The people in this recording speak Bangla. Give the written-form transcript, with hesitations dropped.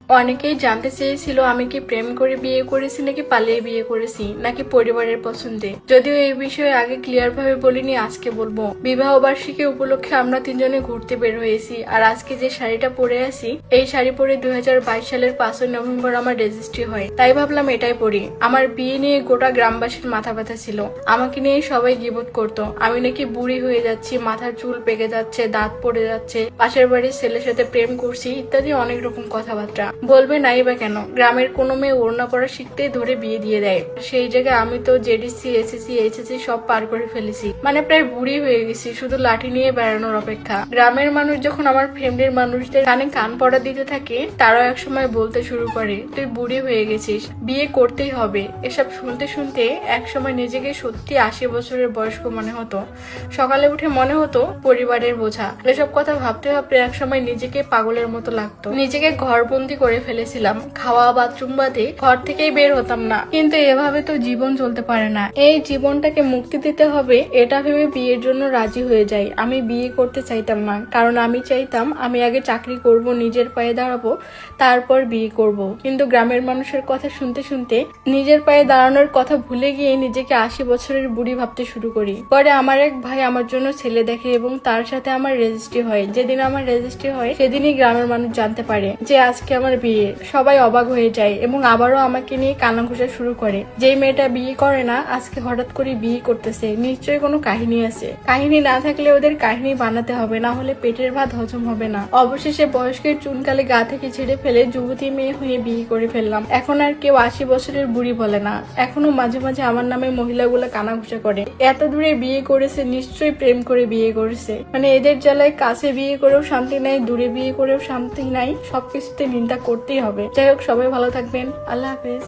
অনেকেই জানতে চেয়েছিল আমি কি প্রেম করে বিয়ে করেছি নাকি পালিয়ে বিয়ে করেছি নাকি পরিবারের পছন্দে। যদিও এই বিষয়ে আগে ক্লিয়ার ভাবে বলিনি, আজকে বলবো। বিবাহ বার্ষিকী উপলক্ষে আমরা তিনজনে ঘুরতে বের হয়েছি, আর আজকে যে শাড়িটা পরে আছি এই শাড়ি পরে 2022 সালের 5 নভেম্বর আমার রেজিস্ট্রি হয়, তাই ভাবলাম এটাই পরি। আমার বিয়ে নিয়ে গোটা গ্রামবাসীর মাথা ব্যথা ছিল, আমাকে নিয়ে সবাই গিবত করতো। আমি নাকি বুড়ি হয়ে যাচ্ছি, মাথার চুল পেকে যাচ্ছে, দাঁত পড়ে যাচ্ছে, পাশের বাড়ির ছেলের সাথে প্রেম করছি ইত্যাদি অনেক রকম কথাবার্তা। বলবে নাই বা কেন, গ্রামের কোনো মেয়ে ওড়না পড়া শিখতেই ধরে বিয়ে দিয়ে দেয়। সেই জায়গায় আমি তো জেডিসি, এসএসসি, এইচএসসি সব পার করে ফেলেছি, মানে প্রায় বুড়ি হয়ে গেছি, শুধু লাঠি নিয়ে বেড়ানোর অপেক্ষা। গ্রামের মানুষ যখন আমার ফ্যামিলির মানুষদের কানে কান পড়া দিতে থাকে, তারাও একসময় বলতে শুরু করে তুই বুড়ি হয়ে গেছিস, বিয়ে করতেই হবে। এসব শুনতে শুনতে একসময় নিজেকে সত্যি 80 বছরের বয়স্ক মনে হতো। সকালে উঠে মনে হতো পরিবারের বোঝা। এসব কথা ভাবতে ভাবতে একসময় নিজেকে পাগলের মতো লাগতো। নিজেকে ঘরবন্দি করে ফেলেছিলাম, খাওয়া বাথরুম বাদে ঘর থেকেই বের হতাম না। কিন্তু এভাবে তো জীবন চলতে পারে না, এই জীবনটাকে মুক্তি দিতে হবে এটা ভেবে বিয়ের জন্য রাজি হয়ে যাই। আমি বিয়ে করতে চাইতাম না, কারণ আমি চাইতাম আমি আগে চাকরি করব, নিজের পায়ে দাঁড়াবো, তারপর বিয়ে করব। কিন্তু গ্রামের মানুষের কথা শুনতে শুনতে নিজের পায়ে দাঁড়ানোর কথা ভুলে গিয়ে নিজেকে 80 বছরের বুড়ি ভাবতে শুরু করি। পরে আমার এক ভাই আমার জন্য ছেলে দেখে এবং তার সাথে আমার রেজিস্ট্রি হয়। যেদিন আমার রেজিস্ট্রি হয় সেদিনই গ্রামের মানুষ জানতে পারে যে আজকে আমার বিয়ে। সবাই অবাক হয়ে যায় এবং আবারও আমাকে নিয়ে কানাঘুষা শুরু করে। যেই মেয়েটা বিয়ে করে না আজকে হঠাৎ করে বিয়ে করতেছে, নিশ্চয়ই কোনো কাহিনী আছে। কাহিনী না থাকলে ওদের কাহিনী বানাতে হবে, না হলে পেটের ভাত হজম হবে না। অবশেষে বয়স্কের চুনকালে গা থেকে ছেড়ে ফেলে যুবতী মেয়ে হয়ে বিয়ে করে ফেললাম। এখন আর কেউ 80 বছরের বুড়ি বলে না। এখনো মাঝে মাঝে আমার নামে মহিলাগুলো কানাঘুষা করে। এত দূরে বিয়ে করেছে, নিশ্চয়ই প্রেম করে বিয়ে করেছে। মানে এদের জ্বালায় কাছে বিয়ে করেও শান্তি নাই, দূরে বিয়ে করেও শান্তি নাই, সবকিছুতে নিন্দা করতেই হবে। যাই হোক, সবাই ভালো থাকবেন। আল্লাহ হাফেজ।